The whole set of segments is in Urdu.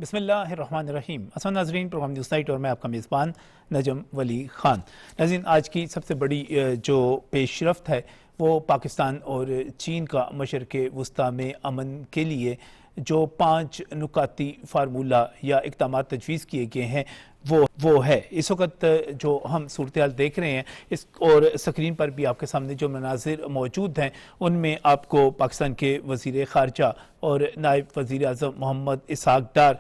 بسم اللہ الرحمن الرحیم۔ السلام ناظرین، پروگرام نیوز نائٹ اور میں آپ کا میزبان نجم ولی خان۔ ناظرین، آج کی سب سے بڑی جو پیش رفت ہے وہ پاکستان اور چین کا مشرق وسطیٰ میں امن کے لیے جو 5 نکاتی فارمولہ یا اقدامات تجویز کیے گئے ہیں وہ ہے۔ اس وقت جو ہم صورتحال دیکھ رہے ہیں اور سکرین پر بھی آپ کے سامنے جو مناظر موجود ہیں ان میں آپ کو پاکستان کے وزیر خارجہ اور نائب وزیر اعظم محمد اسحاق ڈار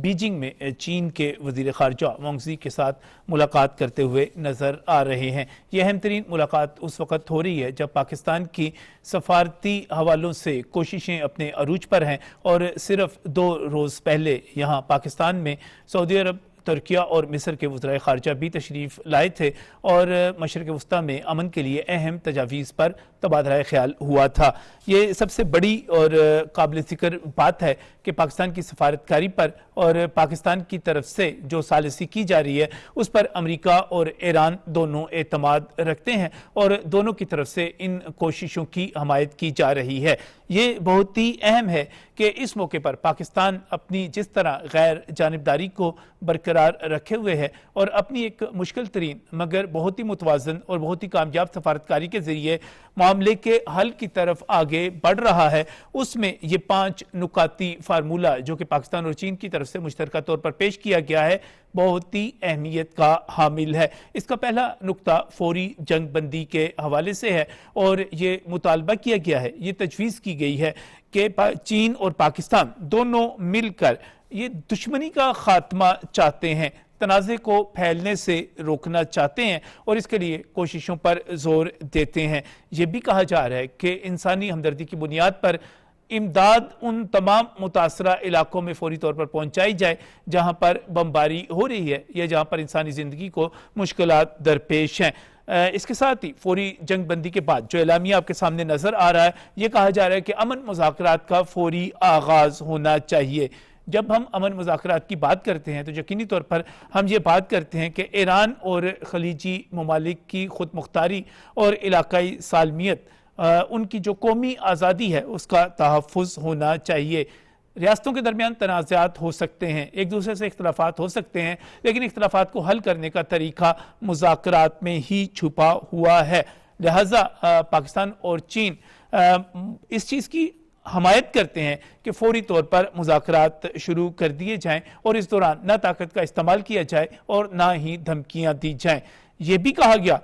بیجنگ میں چین کے وزیر خارجہ وانگ زی کے ساتھ ملاقات کرتے ہوئے نظر آ رہے ہیں۔ یہ اہم ترین ملاقات اس وقت ہو رہی ہے جب پاکستان کی سفارتی حوالوں سے کوششیں اپنے عروج پر ہیں، اور صرف 2 روز پہلے یہاں پاکستان میں سعودی عرب، ترکیہ اور مصر کے وزرائے خارجہ بھی تشریف لائے تھے اور مشرق وسطیٰ میں امن کے لیے اہم تجاویز پر تبادلہ خیال ہوا تھا۔ یہ سب سے بڑی اور قابل ذکر بات ہے کہ پاکستان کی سفارتکاری پر اور پاکستان کی طرف سے جو ثالثی کی جا رہی ہے اس پر امریکہ اور ایران دونوں اعتماد رکھتے ہیں اور دونوں کی طرف سے ان کوششوں کی حمایت کی جا رہی ہے۔ یہ بہت ہی اہم ہے کہ اس موقع پر پاکستان اپنی جس طرح غیر جانبداری کو برقرار رکھے ہوئے ہے اور اپنی ایک مشکل ترین مگر بہت ہی متوازن اور بہت ہی کامیاب سفارتکاری کے ذریعے معاملے کے حل کی طرف آگے بڑھ رہا ہے، اس میں یہ 5 نکاتی فارمولہ جو کہ پاکستان اور چین کی طرف سے مشترکہ طور پر پیش کیا گیا ہے بہت ہی اہمیت کا حامل ہے۔ اس کا پہلا نقطہ فوری جنگ بندی کے حوالے سے ہے اور یہ مطالبہ کیا گیا ہے، یہ تجویز کی گئی ہے کہ چین اور پاکستان دونوں مل کر یہ دشمنی کا خاتمہ چاہتے ہیں، تنازع کو پھیلنے سے روکنا چاہتے ہیں اور اس کے لیے کوششوں پر زور دیتے ہیں۔ یہ بھی کہا جا رہا ہے کہ انسانی ہمدردی کی بنیاد پر امداد ان تمام متاثرہ علاقوں میں فوری طور پر پہنچائی جائے جہاں پر بمباری ہو رہی ہے یا جہاں پر انسانی زندگی کو مشکلات درپیش ہیں۔ اس کے ساتھ ہی فوری جنگ بندی کے بعد جو اعلامیہ آپ کے سامنے نظر آ رہا ہے، یہ کہا جا رہا ہے کہ امن مذاکرات کا فوری آغاز ہونا چاہیے۔ جب ہم امن مذاکرات کی بات کرتے ہیں تو یقینی طور پر ہم یہ بات کرتے ہیں کہ ایران اور خلیجی ممالک کی خود مختاری اور علاقائی سالمیت، ان کی جو قومی آزادی ہے اس کا تحفظ ہونا چاہیے۔ ریاستوں کے درمیان تنازعات ہو سکتے ہیں، ایک دوسرے سے اختلافات ہو سکتے ہیں، لیکن اختلافات کو حل کرنے کا طریقہ مذاکرات میں ہی چھپا ہوا ہے۔ لہٰذا پاکستان اور چین اس چیز کی حمایت کرتے ہیں کہ فوری طور پر مذاکرات شروع کر دیے جائیں اور اس دوران نہ طاقت کا استعمال کیا جائے اور نہ ہی دھمکیاں دی جائیں۔ یہ بھی کہا گیا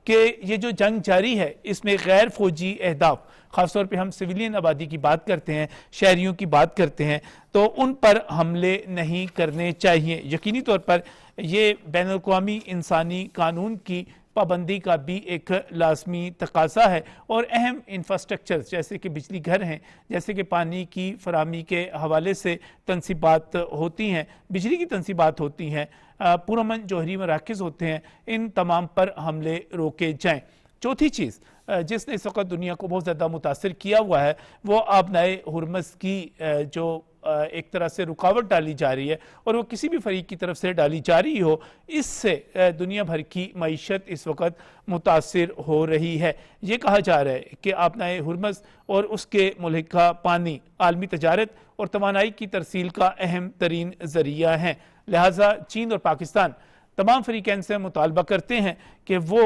کہ یہ جو جنگ جاری ہے اس میں غیر فوجی اہداف، خاص طور پہ ہم سویلین آبادی کی بات کرتے ہیں، شہریوں کی بات کرتے ہیں، تو ان پر حملے نہیں کرنے چاہیے۔ یقینی طور پر یہ بین الاقوامی انسانی قانون کی پابندی کا بھی ایک لازمی تقاضا ہے اور اہم انفراسٹرکچر جیسے کہ بجلی گھر ہیں، جیسے کہ پانی کی فراہمی کے حوالے سے تنصیبات ہوتی ہیں، بجلی کی تنصیبات ہوتی ہیں، پرامن جوہری مراکز ہوتے ہیں، ان تمام پر حملے روکے جائیں۔ چوتھی چیز جس نے اس وقت دنیا کو بہت زیادہ متاثر کیا ہوا ہے وہ آبنائے ہرمز کی جو ایک طرح سے رکاوٹ ڈالی جا رہی ہے، اور وہ کسی بھی فریق کی طرف سے ڈالی جا رہی ہو، اس سے دنیا بھر کی معیشت اس وقت متاثر ہو رہی ہے۔ یہ کہا جا رہا ہے کہ آبنائے ہرمز اور اس کے ملحقہ پانی عالمی تجارت اور توانائی کی ترسیل کا اہم ترین ذریعہ ہیں۔ لہٰذا چین اور پاکستان تمام فریقین سے مطالبہ کرتے ہیں کہ وہ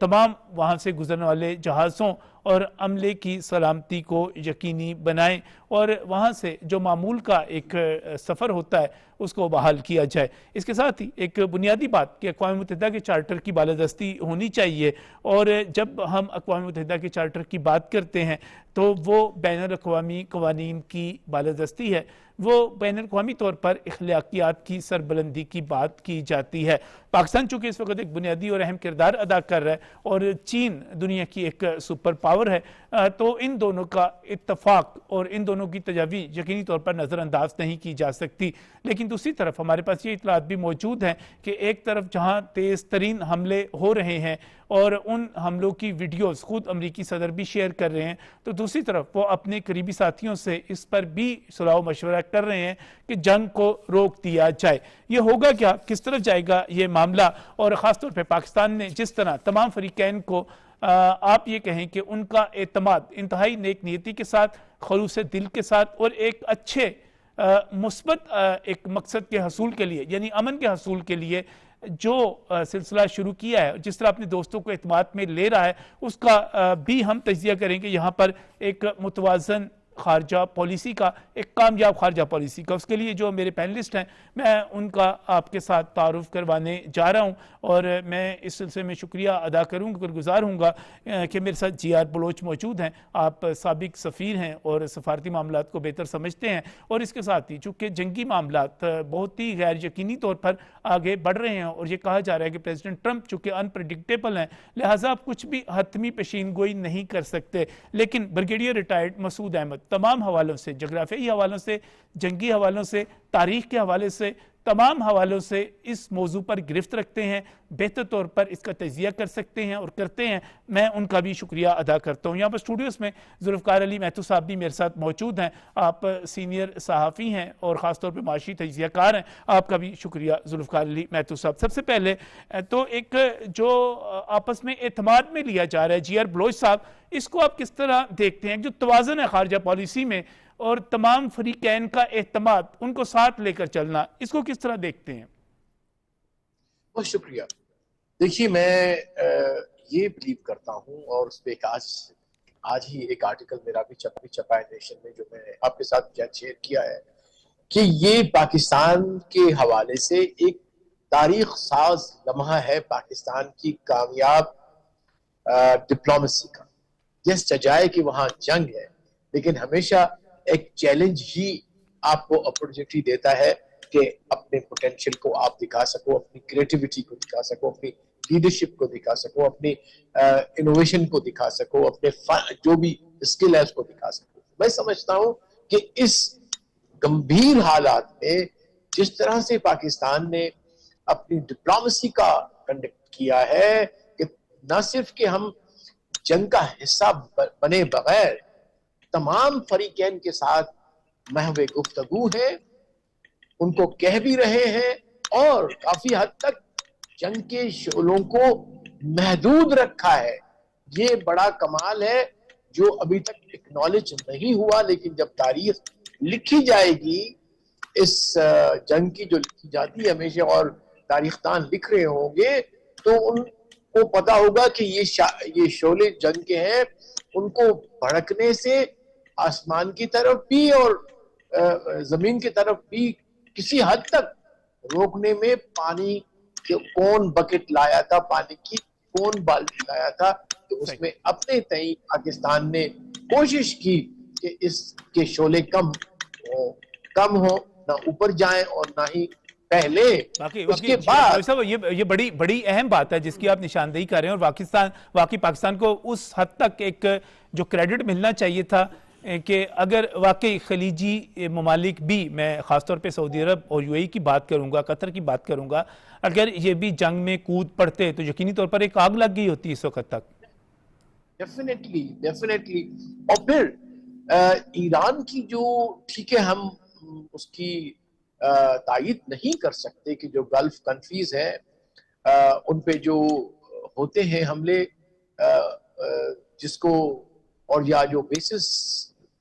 تمام وہاں سے گزرنے والے جہازوں اور عملے کی سلامتی کو یقینی بنائیں اور وہاں سے جو معمول کا ایک سفر ہوتا ہے اس کو بحال کیا جائے۔ اس کے ساتھ ہی ایک بنیادی بات کہ اقوام متحدہ کے چارٹر کی بالادستی ہونی چاہیے، اور جب ہم اقوام متحدہ کے چارٹر کی بات کرتے ہیں تو وہ بین الاقوامی قوانین کی بالادستی ہے، وہ بین الاقوامی طور پر اخلاقیات کی سربلندی کی بات کی جاتی ہے۔ پاکستان چونکہ اس وقت ایک بنیادی اور اہم کردار ادا کر رہا ہے اور چین دنیا کی ایک سپر پاور ہے، تو ان دونوں کا اتفاق اور ان دونوں کی تجاویز یقینی طور پر نظر انداز نہیں کی جا سکتی۔ لیکن دوسری طرف ہمارے پاس یہ اطلاعات بھی موجود ہیں کہ ایک طرف جہاں تیز ترین حملے ہو رہے ہیں اور ان حملوں کی ویڈیوز خود امریکی صدر بھی شیئر کر رہے ہیں، تو دوسری طرف وہ اپنے قریبی ساتھیوں سے اس پر بھی صلاح و مشورہ کر رہے ہیں کہ جنگ کو روک دیا جائے۔ یہ ہوگا کیا، کس طرف جائے گا یہ معاملہ، اور خاص طور پہ پاکستان نے جس طرح تمام فریقین کو آپ یہ کہیں کہ ان کا اعتماد انتہائی نیک نیتی کے ساتھ، خلوص دل کے ساتھ اور ایک اچھے مثبت ایک مقصد کے حصول کے لیے یعنی امن کے حصول کے لیے جو سلسلہ شروع کیا ہے، جس طرح اپنے دوستوں کو اعتماد میں لے رہا ہے، اس کا بھی ہم تجزیہ کریں گے یہاں پر ایک متوازن خارجہ پالیسی کا، ایک کامیاب خارجہ پالیسی کا۔ اس کے لیے جو میرے پینلسٹ ہیں میں ان کا آپ کے ساتھ تعارف کروانے جا رہا ہوں، اور میں اس سلسلے میں شکریہ ادا کروں گا، گزار ہوں گا کہ میرے ساتھ جی آر بلوچ موجود ہیں۔ آپ سابق سفیر ہیں اور سفارتی معاملات کو بہتر سمجھتے ہیں، اور اس کے ساتھ ہی چونکہ جنگی معاملات بہت ہی غیر یقینی طور پر آگے بڑھ رہے ہیں، اور یہ کہا جا رہا ہے کہ پریزیڈنٹ ٹرمپ چونکہ انپریڈکٹیبل ہیں لہٰذا آپ کچھ بھی حتمی پیشین گوئی نہیں کر سکتے، لیکن بریگیڈیئر ریٹائرڈ مسعود احمد تمام حوالوں سے، جغرافیائی حوالوں سے، جنگی حوالوں سے، تاریخ کے حوالے سے، تمام حوالوں سے اس موضوع پر گرفت رکھتے ہیں، بہتر طور پر اس کا تجزیہ کر سکتے ہیں اور کرتے ہیں۔ میں ان کا بھی شکریہ ادا کرتا ہوں۔ یہاں پر اسٹوڈیوز میں ذوالفقار علی مہتو صاحب بھی میرے ساتھ موجود ہیں، آپ سینئر صحافی ہیں اور خاص طور پہ معاشی تجزیہ کار ہیں، آپ کا بھی شکریہ ذوالفقار علی مہتو صاحب۔ سب سے پہلے تو ایک جو آپس میں اعتماد میں لیا جا رہا ہے، جی آر بلوچ صاحب اس کو آپ کس طرح دیکھتے ہیں؟ جو توازن ہے خارجہ پالیسی میں اور تمام فریقین کا اعتماد، ان کو ساتھ لے کر چلنا، اس کو کس طرح دیکھتے ہیں؟ بہت شکریہ۔ دیکھیے میں یہ بلیو کرتا ہوں، اور اس پہ آج ہی ایک آرٹیکل میرا بھی چھپا ہے نیشن میں، جو میں آپ کے ساتھ شیئر کیا ہے، کہ یہ پاکستان کے حوالے سے ایک تاریخ ساز لمحہ ہے پاکستان کی کامیاب ڈپلومیسی کا۔ جس سجائے کہ وہاں جنگ ہے، لیکن ہمیشہ ایک چیلنج ہی آپ کو اپورچونٹی دیتا ہے کہ اپنے پوٹینشل کو آپ دکھا سکو، اپنی کریٹیوٹی کو دکھا سکو، اپنی لیڈرشپ کو دکھا سکو، اپنی انوویشن کو دکھا سکو، اپنے جو بھی اسکل ہے اس کو دکھا سکو۔ میں سمجھتا ہوں کہ اس گمبھیر حالات میں جس طرح سے پاکستان نے اپنی ڈپلومیسی کا کنڈکٹ کیا ہے، کہ نہ صرف کہ ہم جنگ کا حصہ بنے بغیر تمام فریقین کے ساتھ محو گفتگو ہیں، ان کو کہہ بھی رہے ہیں، اور کافی حد تک جنگ کے شعلوں کو محدود رکھا ہے۔ یہ بڑا کمال ہے جو ابھی تک اکنالج نہیں ہوا، لیکن جب تاریخ لکھی جائے گی اس جنگ کی، جو لکھی جاتی ہے ہمیشہ اور تاریخ دان لکھ رہے ہوں گے، تو ان کو پتا ہوگا کہ یہ شعلے جنگ کے ہیں، ان کو بھڑکنے سے آسمان کی طرف بھی اور زمین کی طرف بھی کسی حد تک روکنے میں پانی کون بکٹ لایا تھا، پانی کی کون بالٹی لایا تھا، تو اس میں اپنے تئیں پاکستان نے کوشش کی کہ اس کے شعلے کم ہو، نہ اوپر جائیں اور نہ ہی پہلے۔ اس کے بعد یہ بڑی اہم بات ہے جس کی آپ نشاندہی کر رہے ہیں، اور واقعی پاکستان کو اس حد تک ایک جو کریڈٹ ملنا چاہیے تھا کہ اگر واقعی خلیجی ممالک بھی، میں خاص طور پہ سعودی عرب اور یو اے ای کی بات کروں گا، قطر کی بات کروں گا، اگر یہ بھی جنگ میں کود پڑتے تو یقینی طور پر ایک آگ لگ گئی ہوتی اس وقت تک۔ ڈیفینیٹلی۔ اور پھر ایران کی جو، ٹھیک ہے ہم اس کی تائید نہیں کر سکتے کہ جو گلف کنٹریز ہیں ان پہ جو ہوتے ہیں حملے، جس کو اور یا جو بیسس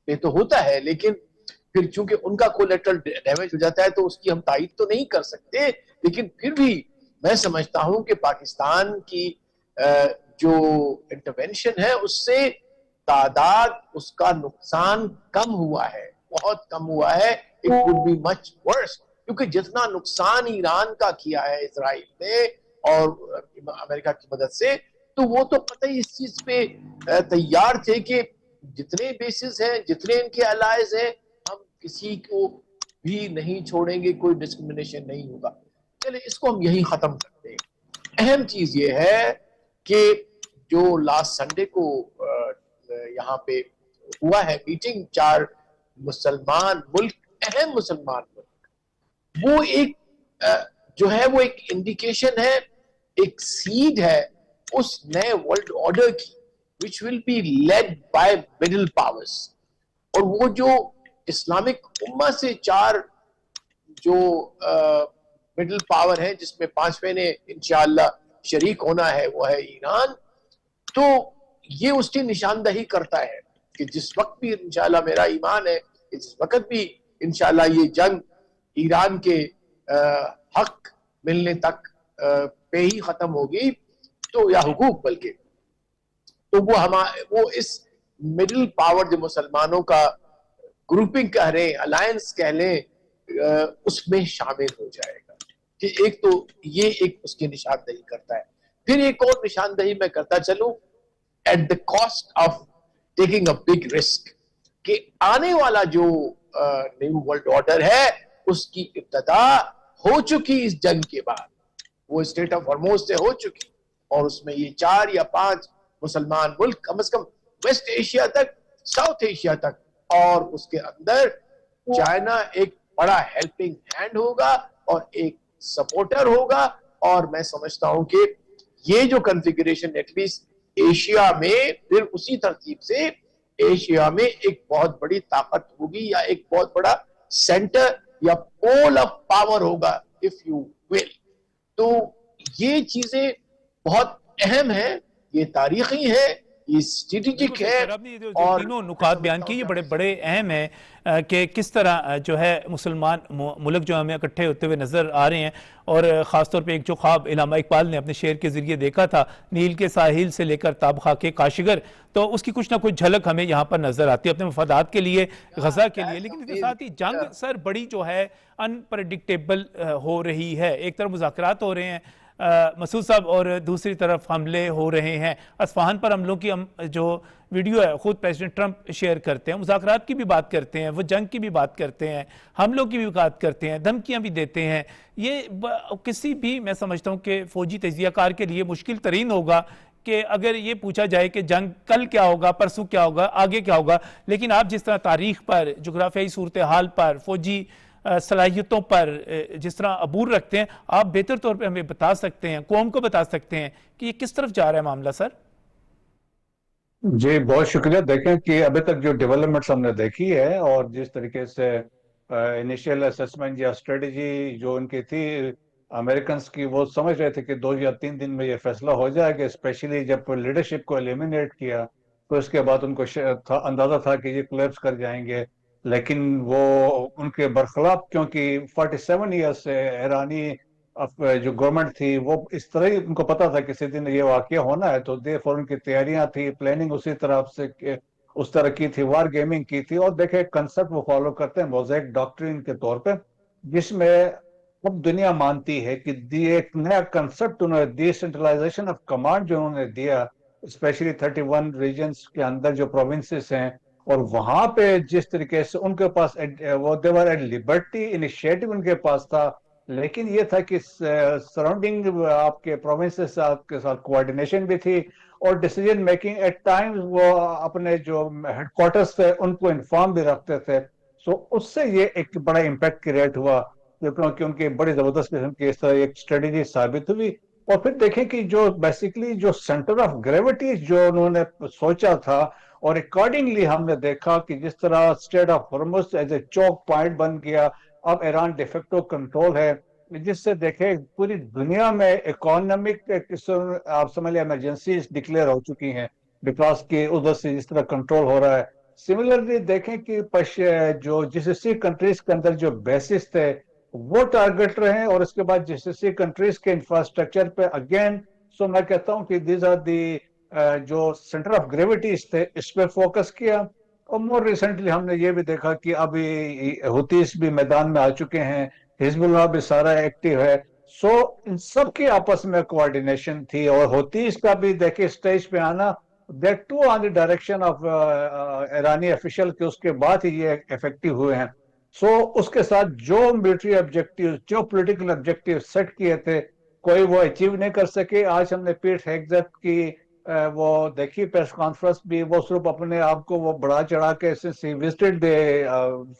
پہ تو ہوتا ہے، لیکن پھر چونکہ ان کا کولیٹرل ڈیمیج ہو جاتا ہے تو اس کی ہم تائید تو نہیں کر سکتے، لیکن پھر بھی میں سمجھتا ہوں کہ پاکستان کی جو انٹرونشن ہے اس سے تعداد، اس کا نقصان کم ہوا ہے، بہت کم ہوا ہے۔ It would be much worse، کیونکہ جتنا نقصان ایران کا کیا ہے اسرائیل نے اور امریکہ کی مدد سے، تو وہ تو پتہ ہی اس چیز پہ تیار تھے کہ جتنے بیسز ہیں، جتنے ان کے الائز ہیں، ہم کسی کو بھی نہیں چھوڑیں گے، کوئی ڈسکرمنیشن نہیں ہوگا۔ چلے اس کو ہم یہی ختم کرتے ہیں۔ اہم چیز یہ ہے کہ جو لاسٹ سنڈے کو یہاں پہ ہوا ہے میٹنگ، 4 مسلمان ملک، اہم مسلمان ملک، وہ ایک جو ہے وہ ایک انڈیکیشن ہے، ایک سیڈ ہے اس نئے ورلڈ آرڈر کی، which will be led by middle powers۔ اور وہ جو اسلامک امہ سے 4 جو مڈل پاور ہیں، جس میں 5ویں نے انشاءاللہ شریک ہونا ہے، وہ ہے ایران، تو یہ اس کی نشاندہی کرتا ہے کہ جس وقت بھی انشاءاللہ میرا ایمان ہے کہ جس وقت بھی انشاءاللہ یہ جنگ ایران کے حق ملنے تک پہ ہی ختم ہوگی، تو یا حقوق بلکہ، تو وہ اس مڈل پاور جو مسلمانوں کا گروپنگ کہہ رہے ہیں، الائنس کہہ لیں، اس میں شامل ہو جائے گا کہ ایک تو یہ ایک اس کی نشاندہی کرتا ہے. پھر ایک اور نشاندہی میں کرتا چلوں at the cost of taking a big risk, کہ آنے والا جو نیو ورلڈ آرڈر ہے اس کی ابتدا ہو چکی اس جنگ کے بعد، وہ اسٹیٹ آف ہارموز سے ہو چکی، اور اس میں یہ 4 یا 5 مسلمان ملک کم از کم ویسٹ ایشیا تک، ساؤتھ ایشیا تک، اور اس کے اندر چائنا ایک بڑا ہیلپنگ ہینڈ ہوگا اور ایک سپورٹر ہوگا. اور میں سمجھتا ہوں کہ یہ جو کنفیگریشن ایٹ لیسٹ ایشیا میں، پھر اسی ترتیب سے ایشیا میں ایک بہت بڑی طاقت ہوگی، یا ایک بہت بڑا سینٹر یا پول آف پاور ہوگا if you will. تو یہ چیزیں بہت اہم ہیں، یہ تاریخی ہے، یہ اسٹریٹجک ہے. آپ نے جو تینوں نکات بیان کی یہ بڑے بڑے اہم ہیں کہ کس طرح جو ہے مسلمان ملک جو ہمیں اکٹھے ہوتے ہوئے نظر آ رہے ہیں، اور خاص طور پہ ایک جو خواب علامہ اقبال نے اپنے شعر کے ذریعے دیکھا تھا، نیل کے ساحل سے لے کر تاب خاک کاشگر، تو اس کی کچھ نہ کچھ جھلک ہمیں یہاں پر نظر آتی ہے اپنے مفادات کے لیے، غزہ کے لیے. لیکن اس کے ساتھ ہی جنگ سر بڑی جو ہے انپریڈکٹیبل ہو رہی ہے. ایک طرف مذاکرات ہو رہے ہیں مسعود صاحب، اور دوسری طرف حملے ہو رہے ہیں. اصفہان پر حملوں کی جو ویڈیو ہے خود پریزیڈنٹ ٹرمپ شیئر کرتے ہیں، مذاکرات کی بھی بات کرتے ہیں، وہ جنگ کی بھی بات کرتے ہیں، حملوں کی بھی بات کرتے ہیں، دھمکیاں بھی دیتے ہیں. یہ کسی بھی میں سمجھتا ہوں کہ فوجی تجزیہ کار کے لیے مشکل ترین ہوگا کہ اگر یہ پوچھا جائے کہ جنگ کل کیا ہوگا، پرسوں کیا ہوگا، آگے کیا ہوگا. لیکن آپ جس طرح تاریخ پر، جغرافیائی صورتحال پر، فوجی صلاحیتوں پر جس طرح عبور رکھتے ہیں، آپ بہتر طور پہ ہمیں بتا سکتے ہیں، قوم کو بتا سکتے ہیں کہ یہ کس طرف جا رہا ہے معاملہ سر؟ جی بہت شکریہ. دیکھیں کہ ابھی تک جو ڈیولپمنٹس ہم نے دیکھی ہے، اور جس طریقے سے انیشیل اسیسمنٹ یا اسٹریٹجی جو ان کی تھی امریکنز کی، وہ سمجھ رہے تھے کہ 2 یا 3 دن میں یہ فیصلہ ہو جائے گا. اسپیشلی جب لیڈرشپ کو ایلیمینیٹ کیا تو اس کے بعد ان کو اندازہ تھا کہ یہ کلیپس کر جائیں گے. لیکن وہ ان کے برخلاف، کیونکہ 47 ایئر سے ایرانی جو گورنمنٹ تھی وہ اس طرح ان کو پتا تھا کسی دن یہ واقعہ ہونا ہے، تو ان کی تیاریاں تھی، پلاننگ اسی طرح سے اس طرح کی تھی، وار گیمنگ کی تھی. اور دیکھیں کنسپٹ وہ فالو کرتے ہیں موزیک ڈاکٹرین کے طور پہ، جس میں اب دنیا مانتی ہے کہ ایک نیا کنسپٹ انہوں نے ڈی سینٹرلائزیشن آف کمانڈ جو انہوں نے دیا، اسپیشلی 31 ریجنز کے اندر جو پروونسز ہیں، اور وہاں پہ جس طریقے سے ان کے پاس وہ دیور ایٹ لبرٹی انیشیٹو ان کے پاس تھا. لیکن یہ تھا کہ سراؤنڈنگ آپ کے پروونسز کے ساتھ کوارڈینیشن بھی تھی، اور ڈیسیجن میکنگ ایٹ ٹائم وہ اپنے جو ہیڈ کوارٹرز تھے ان کو انفارم بھی رکھتے تھے. سو اس سے یہ ایک بڑا امپیکٹ کریٹ ہوا، کیونکہ ان کی بڑی زبردست قسم کی اس طرح ایک اسٹریٹجی ثابت ہوئی. اور پھر دیکھیں کہ جو بیسیکلی جو سینٹر آف گریوٹی جو انہوں نے سوچا تھا، اور اکارڈنگلی ہم نے دیکھا کہ جس طرح street of harms as a Chowk point بن گیا، اب ایران ڈیفیکٹو کنٹرول ہے، جس سے دیکھیں پوری دنیا میں اکانومک آپ سمجھ لیں ایمرجنسیز ڈکلیئر ہو چکی ہیں، بیکاز کہ ادھر سے جس طرح کنٹرول ہو رہا ہے. سملرلی دیکھیں کہ جو GCC کنٹریز کے اندر جو بیسس تھے وہ ٹارگٹ رہے، اور اس کے بعد GCC کنٹریز کے انفراسٹرکچر پہ اگین سو میں کہتا ہوں کہ دیز آر دی جو سینٹر آف گریوٹیز تھے اس پہ فوکس کیا. اور مور ریسنٹلی ہم نے یہ بھی دیکھا کہ ابھی ہوتیز بھی میدان میں آ چکے ہیں، حزب اللہ بھی سارا ایکٹیو ہے. سو ان سب کی آپس میں کوارڈینیشن تھی، اور ہوتیز کا بھی دیکھیں اسٹیج پہ آنا that too on the direction of Iranian official کے اس کے بعد ہی یہ افیکٹو ہوئے ہیں. سو اس کے ساتھ جو ملٹری آبجیکٹیو، جو پولیٹیکل آبجیکٹیو سیٹ کیے تھے، کوئی وہ اچیو نہیں کر سکے. آج ہم نے پیٹ ہیگزت کی وہ دیکھی پریس کانفرنس بھی، وہ صرف اپنے آپ کو وہ بڑا چڑھا کے وزٹڈ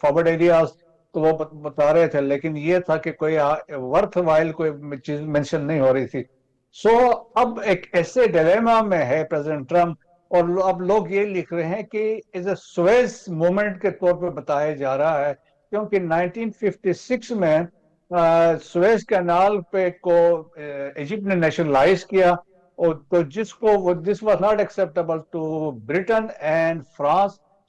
فارورڈ ایریاز تو وہ بتا رہے تھے، لیکن یہ تھا کہ کوئی ورتھ وائل کوئی چیز مینشن نہیں ہو رہی تھی. سو اب ایک ایسے ڈیلیما میں ہے پریزیڈنٹ ٹرمپ، اور اب لوگ یہ لکھ رہے ہیں کہ از اے سویز مومنٹ کے طور پہ بتایا جا رہا ہے، کیونکہ 1956 میں سویز کینال پہ کو ایجپٹ نے نیشنلائز کیا، اور تو جس کو this was not acceptable to Britain and France.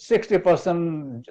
60%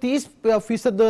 30%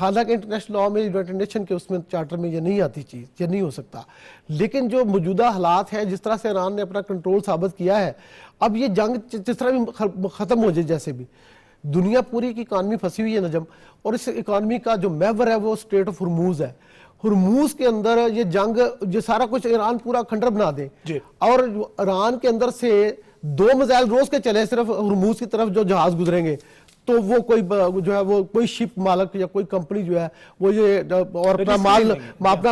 حالانکہ انٹرنیشنل لا میں یونائٹڈ نیشن کے اس میں چارٹر میں یہ نہیں آتی چیز, یہ نہیں ہو سکتا. لیکن جو موجودہ حالات ہیں, جس طرح سے ایران نے اپنا کنٹرول ثابت کیا ہے, اب یہ جنگ جس طرح بھی ختم ہو جائے, جیسے بھی دنیا پوری کی اکانومی پھنسی ہوئی ہے نجم, اور اس اکانومی کا جو محور ہے وہ اسٹریٹ آف ہرموز ہے. ہرموز کے اندر یہ جنگ, جو سارا کچھ ایران پورا کھنڈر بنا دے, اور ایران کے اندر سے 2 میزائل روز کے چلے صرف ہرموز کی طرف جو جہاز گزریں گے, تو وہ کوئی جو ہے وہ کوئی شپ مالک یا کوئی کمپنی جو ہے وہ یہ اور اپنا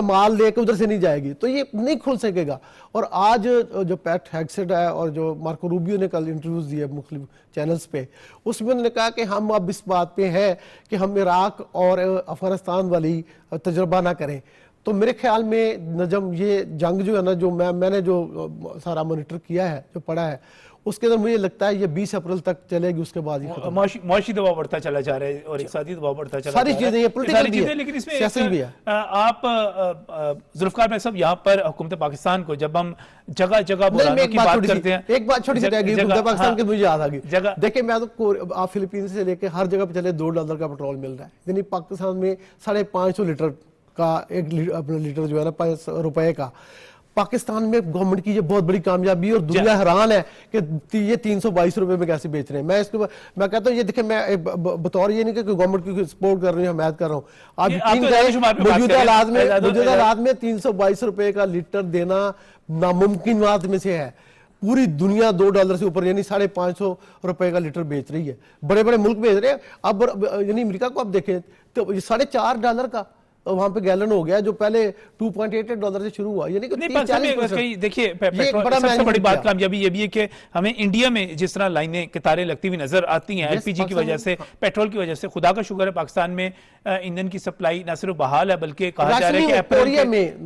مال لے کے ادھر سے نہیں جائے گی, تو یہ نہیں کھل سکے گا. اور آج جو پیٹ ہیگسٹ ہے اور جو مارکو روبیو نے کل انٹرویوز دیے مختلف چینلز پہ, اس میں انہوں نے کہا کہ ہم اب اس بات پہ ہیں کہ ہم عراق اور افغانستان والی تجربہ نہ کریں. تو میرے خیال میں نجم یہ جنگ جو ہے نا, جو میں نے جو سارا مانیٹر کیا ہے, جو پڑھا ہے, اس کے اندر مجھے لگتا ہے یہ 20 اپریل تک چلے گی, اس کے بعد یہ معاشی دباؤ بڑھتا چلا جا رہا ہے اور اقتصادی دباؤ بڑھتا چلا جا رہا ہے, ساری چیزیں, یہ پولیٹیکل بھی ہے, لیکن اس میں سیاسی بھی ہے. آپ ذوالفقار میں سب یہاں پر حکومت پاکستان کو جب ہم جگہ جگہ بحرانوں کی بات کرتے ہیں, ایک بات چھوٹی سی رہ گئی حکومت پاکستان کی, مجھے یاد آ گئی. دیکھیں میں تو آپ فلپین سے لے کے ہر جگہ پہ چلے $2 کا پیٹرول مل رہا ہے, یعنی پاکستان میں 550 لیٹر کا ایک لیٹر جو ہے نا $5 کا. پاکستان میں گورنمنٹ کی یہ بہت بڑی کامیابی ہے, اور دنیا حیران ہے کہ یہ $322 میں کیسے بیچ رہے ہیں. میں اس کو میں کہتا ہوں, یہ دیکھیں میں بطور یہ نہیں کہ گورنمنٹ کی سپورٹ کر رہی ہوں, حمایت کر رہا ہوں. آپ موجودہ حالات میں $322 کا لیٹر دینا ناممکنات میں سے ہے. پوری دنیا $2 سے اوپر یعنی $550 کا لیٹر بیچ رہی ہے, بڑے بڑے ملک بیچ رہے ہیں. اب یعنی امریکہ کو آپ دیکھیں تو $4.5 کا وہاں پہ گیلن ہو گیا, جو پہلے $2.88 سے شروع ہوا. یعنی دیکھیے سب سے بڑی بات کامیابی یہ بھی ہے کہ ہمیں انڈیا میں جس طرح لائنیں قطاریں لگتی ہوئی نظر آتی ہیں LPG کی وجہ سے, پیٹرول کی وجہ سے, خدا کا شکر ہے پاکستان میں ایندھن کی سپلائی نہ صرف بحال ہے بلکہ کہا جا رہا ہے کہ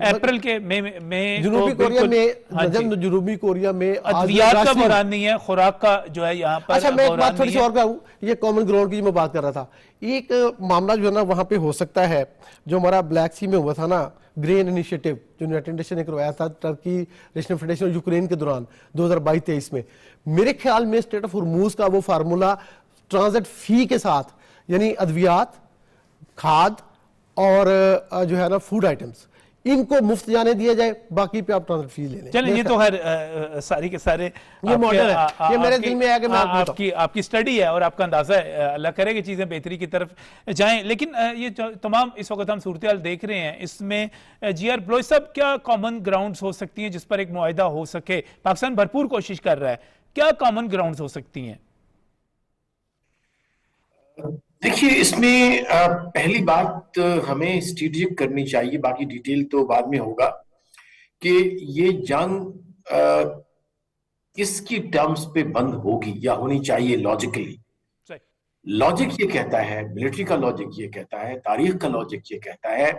اپریل کے میں جنوبی کوریا میں ادویات کا بحران نہیں ہے, خوراک کا جو ہے یہاں پر. اچھا میں ایک بات تھوڑی سی اور کہوں, یہ کامن گراؤنڈ کی میں بات کر رہا تھا. ایک معاملہ جو ہے نا وہاں پہ ہو سکتا ہے, جو ہمارا بلیک سی میں ہوا تھا نا گرین انیشیٹو, جو یونائٹڈ نیشن نے کروایا تھا ٹرکی, ریشنل فیڈریشن اور یوکرین کے دوران 2022-23 میں. میرے خیال میں اسٹریٹ آف ہرموز کا وہ فارمولا ٹرانزٹ فی کے ساتھ, یعنی ادویات, کھاد اور جو ہے نا فوڈ آئٹمز, ان کو مفت جانے دیا جائے, باقی پہ آپ ٹرانزٹ فی لے لیں. چلیں یہ تو ہر ساری کے سارے یہ ماڈل ہے, یہ میرے دل میں ہے کہ میں آپ کی سٹڈی ہے اور آپ کا اندازہ ہے, اللہ کرے کہ چیزیں بہتری کی طرف جائیں. لیکن یہ تمام اس وقت ہم صورتحال دیکھ رہے ہیں, اس میں GR بلوچ صاحب کیا کامن گراؤنڈز ہو سکتی ہیں جس پر ایک معاہدہ ہو سکے؟ پاکستان بھرپور کوشش کر رہا ہے, کیا کامن گراؤنڈز ہو سکتی ہیں؟ دیکھیے اس میں پہلی بات ہمیں اسٹریٹجک کرنی چاہیے, باقی ڈیٹیل تو بعد میں ہوگا, کہ یہ جنگ کس کی ٹرمز پہ بند ہوگی یا ہونی چاہیے. لاجیکلی لاجک یہ کہتا ہے, ملٹری کا لاجک یہ کہتا ہے, تاریخ کا لاجک یہ کہتا ہے,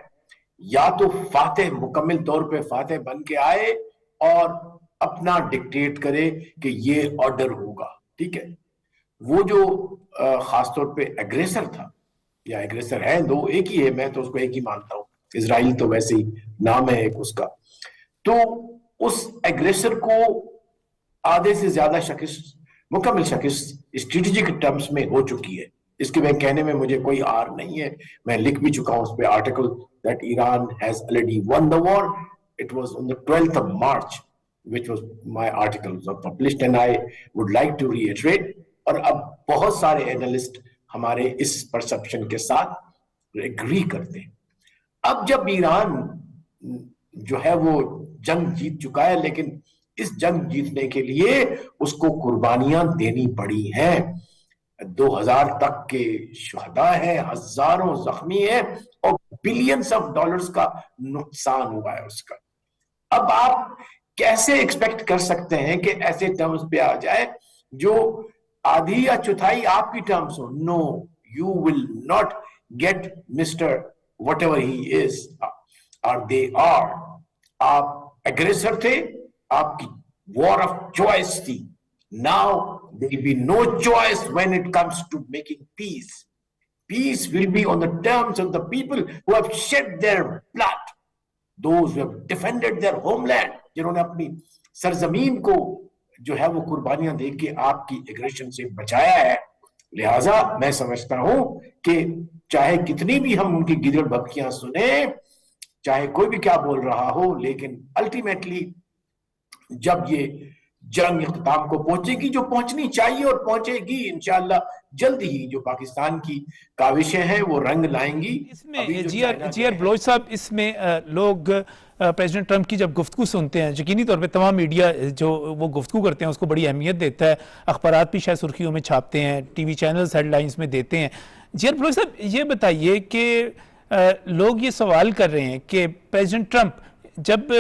یا تو فاتح مکمل طور پہ فاتح بن کے آئے اور اپنا ڈکٹیٹ کرے کہ یہ آرڈر ہوگا, ٹھیک ہے. وہ جو خاص طور پہ ایگریسر تھا, یا ایگریسر ہے, دو ایک ہی ہے, میں تو اس کو ایک ہی مانتا ہوں, اسرائیل تو ویسے ہی نام ہے ایک اس کا, تو اس ایگریسر کو آدھے سے زیادہ شکست, مکمل شکست اسٹریٹجک ٹرمز میں ہو چکی ہے. اس کے میں کہنے میں مجھے کوئی آر نہیں ہے, میں لکھ بھی چکا ہوں اس پہ article, that Iran has already won the war. It was on the 12th of March, which was my article was published, and I would like to reiterate. اور اب بہت سارے اینالسٹ ہمارے اس پرسپشن کے ساتھ ایگری کرتے ہیں. اب جب ایران جو ہے وہ جنگ جیت چکا ہے, لیکن اس جنگ جیتنے کے لیے اس کو قربانیاں دینی پڑی ہیں. 2000 تک کے شہداء ہیں, ہزاروں زخمی ہیں, اور بلینز آف ڈالرز کا نقصان ہوا ہے اس کا. اب آپ کیسے ایکسپیکٹ کر سکتے ہیں کہ ایسے ٹرمز پہ آ جائے جو آدھی یا چوتھائی آپ کی ٹرمز ہو؟ No, you will not get mister whatever he is or they are. آپ ایگریسر تھے, آپ کی وار آف چوائس تھی. Now there will be no choice when it comes to making peace. Peace will be on the terms of the people who have shed their blood, those who have defended their homeland, جنہوں نے اپنی سرزمین کو جو ہے وہ قربانیاں دے کے آپ کی ایگریشن سے بچایا ہے. لہٰذا میں سمجھتا ہوں کہ چاہے کتنی بھی ہم ان کی گدڑ بھبکیاں سنیں، چاہے کوئی بھی کیا بول رہا ہو، لیکن الٹیمیٹلی جب یہ جنگ اختتام کو پہنچے گی، جو پہنچنی چاہیے اور پہنچے گی انشاءاللہ جلد ہی، جو پاکستان کی کاوشیں ہیں وہ رنگ لائیں گی. اس میں جی آر بلوچ صاحب، اس میں لوگ پریزیڈنٹ ٹرمپ کی جب گفتگو سنتے ہیں، یقینی طور پہ تمام میڈیا جو وہ گفتگو کرتے ہیں اس کو بڑی اہمیت دیتا ہے، اخبارات بھی شاید سرخیوں میں چھاپتے ہیں، TV channels headlines میں دیتے ہیں. جی آر بلوچ صاحب یہ بتائیے کہ لوگ یہ سوال کر رہے ہیں کہ پریزیڈنٹ ٹرمپ جب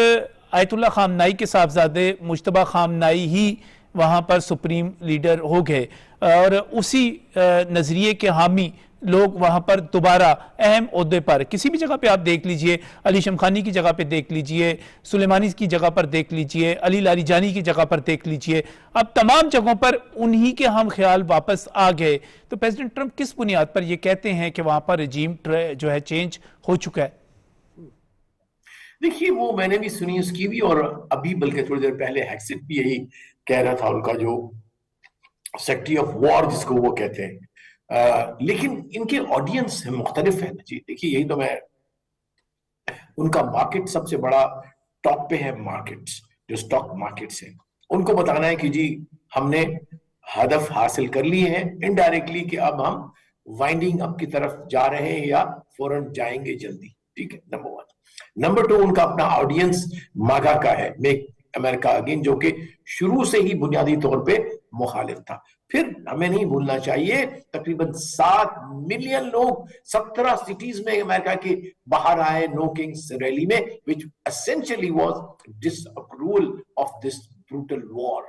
آیت اللہ خامنائی کے صاحبزادے مجتبیٰ خامنائی ہی وہاں پر سپریم لیڈر ہو گئے اور اسی نظریے کے حامی لوگ وہاں پر دوبارہ اہم عہدے پر، کسی بھی جگہ پہ آپ دیکھ لیجئے، علی شمخانی کی جگہ پہ دیکھ لیجئے، سلیمانی کی جگہ پر دیکھ لیجئے، علی لاریجانی کی جگہ پر دیکھ لیجئے، اب تمام جگہوں پر انہی کے ہم خیال واپس آ گئے. تو پریزیڈنٹ ٹرمپ کس بنیاد پر یہ کہتے ہیں کہ وہاں پر رجیم جو ہے چینج ہو چکا ہے؟ دیکھیے وہ میں نے بھی سنی اس کی بھی، اور ابھی بلکہ تھوڑی دیر پہلے ہیکسٹ بھی یہی کہہ رہا تھا، ان کا جو سیکٹری آف وار جس کو وہ کہتے ہیں. لیکن ان کے آڈینس مختلف ہے نا جی. دیکھیے یہی تو میں، ان کا مارکیٹ سب سے بڑا ٹاپ پہ ہے، مارکیٹس جو سٹاک مارکیٹس ہیں، ان کو بتانا ہے کہ جی ہم نے ہدف حاصل کر لی ہے انڈائریکٹلی، کہ اب ہم وائنڈنگ اپ کی طرف جا رہے ہیں یا فوراً جائیں گے جلدی. ٹھیک ہے، نمبر 1. نمبر 2، ان کا اپنا آڈینس ماگا کا ہے، میک امریکہ اگین، جو کہ شروع سے ہی بنیادی طور پہ مخالف تھا. پھر ہمیں نہیں بھولنا چاہیے تقریباً 7 ملین لوگ 17 سٹیز میں امریکہ کے باہر آئے نو کنگز ریلی میں، which essentially was disapproval of this brutal war.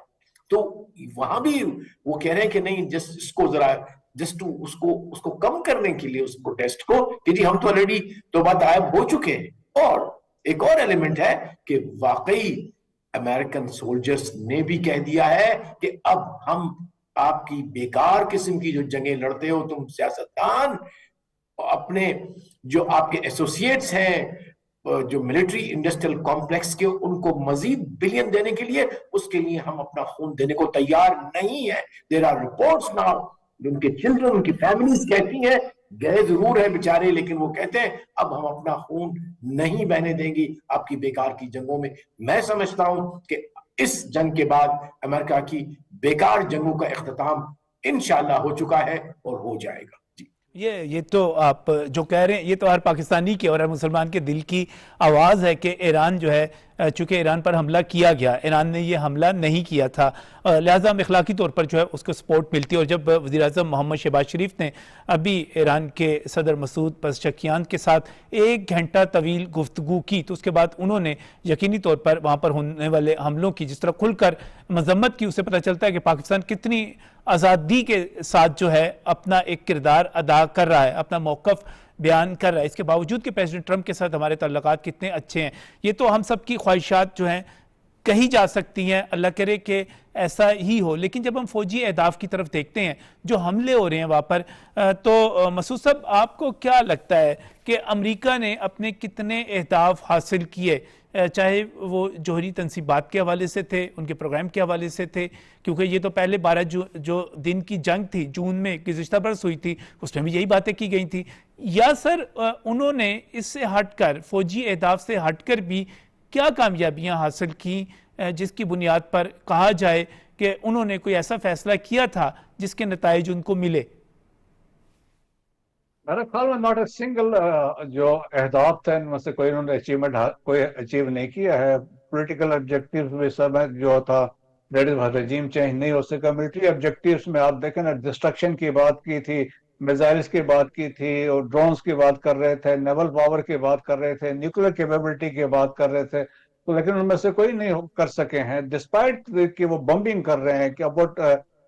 تو وہاں بھی وہ کہہ رہے ہیں کہ نہیں، جس اس کو ذرا جسٹ اس کو کم کرنے کے لیے اس پروٹیسٹ کو، کہ جی ہم تو آلریڈی توبہ طائب ہو چکے ہیں. اور ایک اور ایلیمنٹ ہے کہ واقعی امریکن سولجرز نے بھی کہہ دیا ہے کہ اب ہم آپ کی بیکار قسم کی جو جنگیں لڑتے ہو تم سیاستدان، اپنے جو آپ کے ایسوسیٹس ہیں جو ملٹری انڈسٹریل کمپلیکس کے، ان کو مزید بلین دینے کے لیے، اس کے لیے ہم اپنا خون دینے کو تیار نہیں ہے. دیر آر رپورٹس ناؤ، ان کے چلڈرن، ان کی فیملیز کہتی ہیں، گئے ضرور ہے بیچارے لیکن وہ کہتے ہیں اب ہم اپنا خون نہیں بہنے دیں گی آپ کی بیکار کی جنگوں میں. میں سمجھتا ہوں کہ اس جنگ کے بعد امریکہ کی بیکار جنگوں کا اختتام انشاءاللہ ہو چکا ہے اور ہو جائے گا. یہ تو آپ جو کہہ رہے ہیں یہ تو ہر پاکستانی کے اور ہر مسلمان کے دل کی آواز ہے کہ ایران جو ہے، چونکہ ایران پر حملہ کیا گیا، ایران نے یہ حملہ نہیں کیا تھا، لہٰذا ہم اخلاقی طور پر جو ہے اس کو سپورٹ ملتی ہے. اور جب وزیر اعظم محمد شہباز شریف نے ابھی ایران کے صدر مسعود پزشکیان کے ساتھ 1 گھنٹہ طویل گفتگو کی، تو اس کے بعد انہوں نے یقینی طور پر وہاں پر ہونے والے حملوں کی جس طرح کھل کر مذمت کی، اس سے پتہ چلتا ہے کہ پاکستان کتنی آزادی کے ساتھ جو ہے اپنا ایک کردار ادا کر رہا ہے، اپنا موقف بیان کر رہا ہے، اس کے باوجود کہ پریزیڈنٹ ٹرمپ کے ساتھ ہمارے تعلقات کتنے اچھے ہیں. یہ تو ہم سب کی خواہشات جو ہیں کہی جا سکتی ہیں، اللہ کرے کہ ایسا ہی ہو. لیکن جب ہم فوجی اہداف کی طرف دیکھتے ہیں جو حملے ہو رہے ہیں وہاں پر، تو مسعود صاحب آپ کو کیا لگتا ہے کہ امریکہ نے اپنے کتنے اہداف حاصل کیے، چاہے وہ جوہری تنصیبات کے حوالے سے تھے، ان کے پروگرام کے حوالے سے تھے، کیونکہ یہ تو پہلے 12 جو دن کی جنگ تھی جون میں گزشتہ برس ہوئی تھی، اس میں بھی یہی باتیں کی گئی تھی، یا سر انہوں نے اس سے ہٹ کر، فوجی اہداف سے ہٹ کر بھی کیا کامیابیاں حاصل کی جس کی بنیاد پر کہا جائے کہ انہوں نے کوئی ایسا فیصلہ کیا تھا جس کے نتائج ان کو ملے؟ میرے خیال میں ناٹ اے سنگل جو اہداف تھے ان میں سے کوئی انہوں نے کوئی اچیو نہیں کیا ہے. پولیٹیکل آبجیکٹیوز میں سب جو تھا رجیم چینج نہیں ہو سکا. ملٹری آبجیکٹیوز میں آپ دیکھیں نا، ڈسٹرکشن کی بات کی تھی، میزائلز کی بات کی تھی، اور ڈرونز کی بات کر رہے تھے، نیول پاور کی بات کر رہے تھے، نیوکلیر کیپیبلٹی کی بات کر رہے تھے، تو لیکن ان میں سے کوئی نہیں کر سکے ہیں، ڈسپائٹ کہ وہ بمبنگ کر رہے ہیں کہ اباؤٹ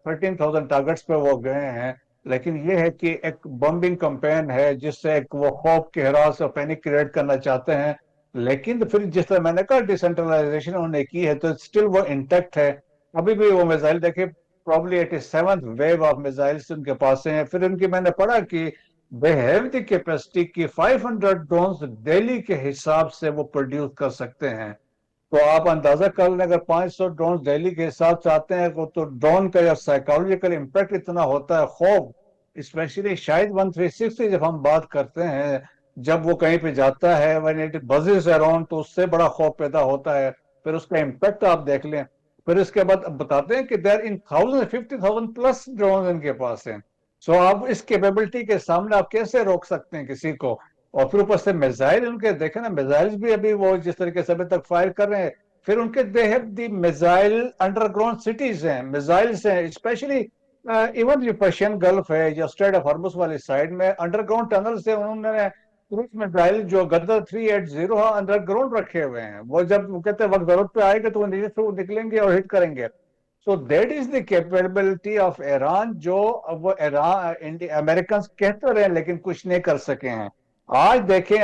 13,000 ٹارگٹس پہ وہ گئے ہیں. لیکن یہ ہے کہ ایک بمبنگ کمپین ہے جس سے ایک وہ خوف کے ہراس اور پینک کریٹ کرنا چاہتے ہیں. لیکن پھر جس طرح میں نے کہا ڈیسینٹرلائزیشن انہوں نے کی ہے تو اسٹل وہ انٹیکٹ ہے. ابھی بھی وہ میزائل دیکھیں، probably 87th wave of missiles ان کے پاس ہیں. پھر ان کی میں نے پڑھا کہ they have the capacity کہ 500 ڈرونز ڈیلی کے حساب سے وہ پروڈیوس کر سکتے ہیں. تو آپ اندازہ کر لیں اگر 500 ڈرونز دہلی کے حساب سے آتے ہیں تو ڈرون کا یا سائیکالوجیکل امپیکٹ اتنا ہوتا ہے، خوف اسپیشلی شاہد 136 جب ہم بات کرتے ہیں، جب وہ کہیں پہ جاتا ہے when it buzzes around تو اس سے بڑا خوف پیدا ہوتا ہے. پھر اس کا امپیکٹ آپ دیکھ لیں. پھر اس کے بعد بتاتے ہیں کہ دیر ان 50,000 پلس ڈرون ان کے پاس ہیں. سو آپ اس کیپیبلٹی کے سامنے آپ کیسے روک سکتے ہیں کسی کو؟ اور پھر اوپر سے میزائل ان کے دیکھیں نا، میزائل بھی ابھی وہ جس طریقے سے ابھی تک فائر کر رہے ہیں. پھر ان کے they have the missile under ground cities ہیں، میزائلس ہیں، اسپیشلی ایون جو پرشین گلف ہے یا اسٹریٹ آف ہارمز والی سائڈ میں انڈر گراؤنڈ ٹنل سے انہوں نے کروز میزائل جو گدر 380 انڈر گراؤنڈ رکھے ہوئے ہیں. وہ جب کہتے ہیں وقت ضرورت پہ آئے گا تو وہ نیچے سے نکلیں گے اور ہٹ کریں گے. So that is the capability of Iran, جو وہ امریکنز کہتے رہے لیکن کچھ نہیں کر سکے ہیں. آج دیکھیں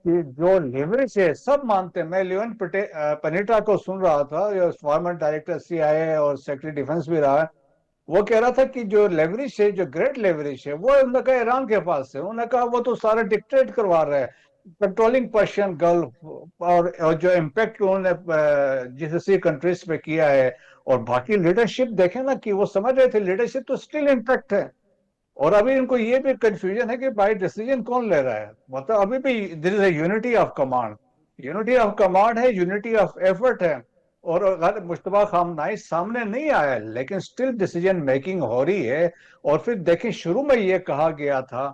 کہ جو لیوریج ہے سب مانتے ہیں. میں لیون پنیٹا کو سن رہا تھا، فارمر ڈائریکٹر CIA اور سیکرٹری ڈیفنس بھی رہا ہے. وہ کہہ رہا تھا کہ جو لیوریج ہے، جو گریٹ لیوریج ہے، وہ انہوں نے کہا ایران کے پاس ہے. انہوں نے کہا وہ تو سارا ڈکٹیٹ کروا رہا ہے، کنٹرولنگ پرشین گلف، اور جو امپیکٹ انہوں نے GCC کنٹریز پہ کیا ہے. اور باقی لیڈرشپ دیکھیں نا کہ وہ سمجھ رہے تھے لیڈرشپ تو اسٹل امپیکٹ ہے. اور ابھی ان کو یہ بھی کنفیوژن ہے کہ بائی ڈیسیجن کون لے رہا ہے. مطلب ابھی بھی there is a unity of command, unity of command ہے، یونٹی آف ایفرٹ ہے. اور اگر مشتبہ خامنائی سامنے نہیں آیا لیکن سٹل ڈیسیجن میکنگ ہو رہی ہے. اور پھر دیکھیں شروع میں یہ کہا گیا تھا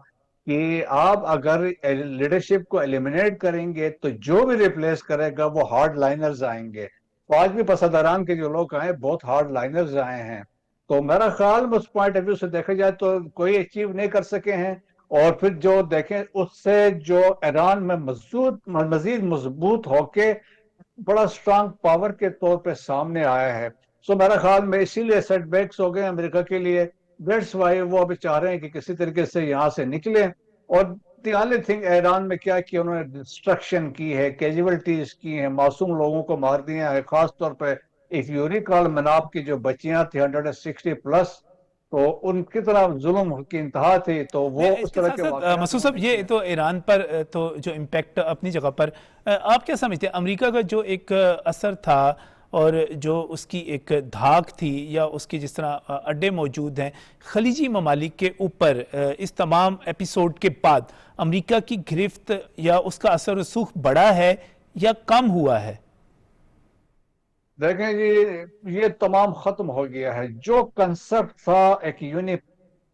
کہ آپ اگر لیڈرشپ کو ایلیمینیٹ کریں گے تو جو بھی ریپلیس کرے گا وہ ہارڈ لائنرز آئیں گے. تو آج بھی پسادران کے جو لوگ آئے بہت ہارڈ لائنرز آئے ہیں. تو میرا خیال میں اس پوائنٹ آف ویو سے دیکھا جائے تو کوئی اچیو نہیں کر سکے ہیں. اور پھر جو دیکھیں اس سے جو ایران میں مزید مضبوط ہو کے بڑا سٹرانگ پاور کے طور پہ سامنے آیا ہے. سو میرا خیال میں اسی لیے سیٹ بیکس ہو گئے امریکہ کے لیے. دیٹس وائی وہ ابھی چاہ رہے ہیں کہ کسی طریقے سے یہاں سے نکلیں. اور دی اونلی تھنگ ایران میں کیا کہ انہوں نے ڈسٹرکشن کی ہے، کیجویلٹیز کی ہیں، معصوم لوگوں کو مار دیا ہے. خاص طور پہ ایک یوریکال مناب کی جو بچیاں تھیں 160 پلس، تو ان کی طرح ظلم کی انتہا تھی. تو وہ اس طرح کے واقعات مسعود صاحب، یہ تو ایران پر تو جو امپیکٹ اپنی جگہ پر، آپ کیا سمجھتے ہیں امریکہ کا جو ایک اثر تھا اور جو اس کی ایک دھاک تھی یا اس کی جس طرح اڈے موجود ہیں خلیجی ممالک کے اوپر، اس تمام ایپیسوڈ کے بعد امریکہ کی گرفت یا اس کا اثر و رسوخ بڑا ہے یا کم ہوا ہے؟ دیکھیں جی، یہ تمام ختم ہو گیا ہے. جو کنسپٹ تھا ایک یونی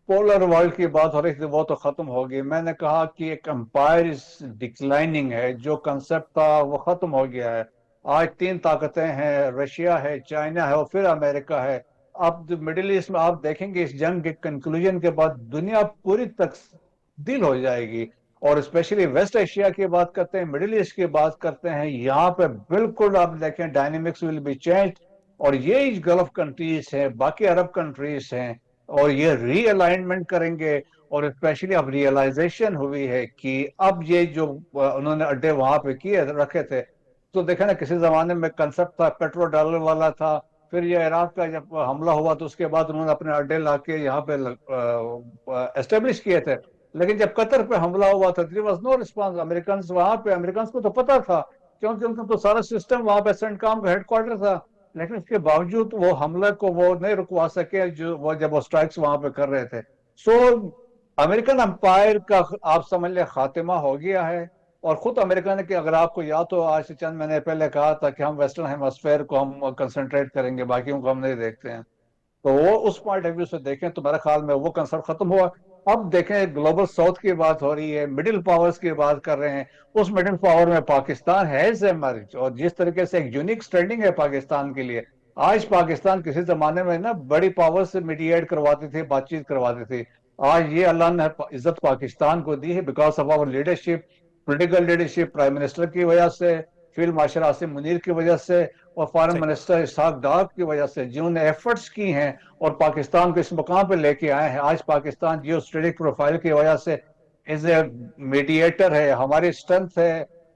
پولر ورلڈ کی بات ہو رہی تھی وہ تو ختم ہو گئی. میں نے کہا کہ ایک امپائر ڈکلائننگ ہے، جو کنسپٹ تھا وہ ختم ہو گیا ہے. آج 3 طاقتیں ہیں، رشیا ہے، چائنا ہے اور پھر امریکہ ہے. اب مڈل ایسٹ میں آپ دیکھیں گے اس جنگ کے کنکلوژن کے بعد دنیا پوری تبدیل ہو جائے گی. اور اسپیشلی ویسٹ ایشیا کی بات کرتے ہیں، مڈل ایسٹ کی بات کرتے ہیں، یہاں پہ بالکل آپ دیکھیں ڈائنامکس ول بی چینج. اور یہ گلف کنٹریز ہیں، باقی عرب کنٹریز ہیں، اور یہ ری الائنمنٹ کریں گے. اور اسپیشلی اب ریئلائزیشن ہوئی ہے کہ اب یہ جو انہوں نے اڈے وہاں پہ کیے رکھے تھے، تو دیکھیں نا کسی زمانے میں کنسپٹ تھا پیٹرو ڈالر والا تھا. پھر یہ عراق کا جب حملہ ہوا تو اس کے بعد انہوں نے اپنے اڈے لا کے یہاں پہ اسٹیبلش کیے تھے. لیکن جب قطر پہ حملہ ہوا تھا there was no response. Americans وہاں پہ، امریکنز کو تو پتا تھا کیونکہ ان کا تو سارا سسٹم وہاں پہ سینٹکام کا ہیڈ کوارٹر تھا. لیکن اس کے باوجود وہ حملے کو وہ نہیں رکوا سکے جو وہ جب وہ سٹرائکس وہاں پہ کر رہے تھے. سو امریکن امپائر کا آپ سمجھ لیں خاتمہ ہو گیا ہے. اور خود امریکہ نے کہ اگر آپ کو یاد تو آج سے چند مہینے پہلے کہا تھا کہ ہم ویسٹرن ہیمسفیئر کو ہم کنسنٹریٹ کریں گے، باقیوں کو ہم نہیں دیکھتے ہیں. تو وہ اس پوائنٹ آف ویو سے دیکھیں تو میرے خیال میں وہ کنسپٹ ختم ہوا. اب دیکھیں گلوبل ساؤتھ کی بات ہو رہی ہے، مڈل پاورز کی بات کر رہے ہیں. اس مڈل پاور میں پاکستان ہے ایمرج، اور جس طریقے سے ایک یونیک سٹینڈنگ ہے پاکستان کے لیے. آج پاکستان کسی زمانے میں نا بڑی پاور سے میڈییٹ کرواتی تھی، بات چیت کرواتی تھی. آج یہ اللہ نے عزت پاکستان کو دی ہے because of our leadership, political leadership, prime minister کی وجہ سے، فیلڈ مارشل عاصم منیر کی وجہ سے، اور فارن منسٹر اسحاق ڈار کی وجہ سے، جنہوں نے ایفرٹس کی ہیں اور پاکستان کو اس مقام پہ لے کے آئے ہیں. آج پاکستان جیو اسٹریٹجک پروفائل کی وجہ سے ایز اے میڈییٹر ہے، ہماری اسٹرینتھ ہے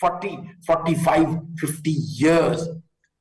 40, 45, 50 years।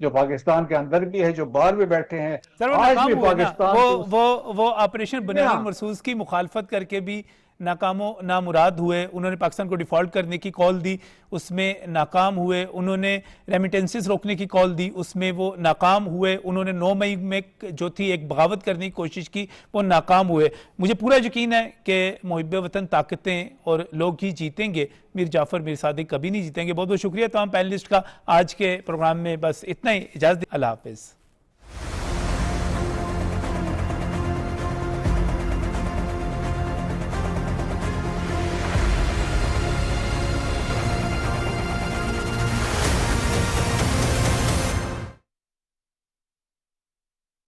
جو پاکستان کے اندر بھی ہے، جو باہر بھی بیٹھے ہیں، سر وہ آج ناکام بھی ہوئے نا، پاکستان وہ آپریشن بنیاد المرصوص کی مخالفت کر کے بھی ناکام و نامراد ہوئے. انہوں نے پاکستان کو ڈیفالٹ کرنے کی کال دی، اس میں ناکام ہوئے. انہوں نے ریمیٹنسز روکنے کی کال دی، اس میں وہ ناکام ہوئے. انہوں نے 9 مئی میں جو تھی ایک بغاوت کرنے کی کوشش کی، وہ ناکام ہوئے. مجھے پورا یقین ہے کہ محب وطن طاقتیں اور لوگ ہی جیتیں گے، میر جعفر میر صادق کبھی نہیں جیتیں گے. بہت بہت شکریہ تمام پینلسٹ کا. آج کے پروگرام میں بس اتنا ہی. اجازت. اللہ حافظ.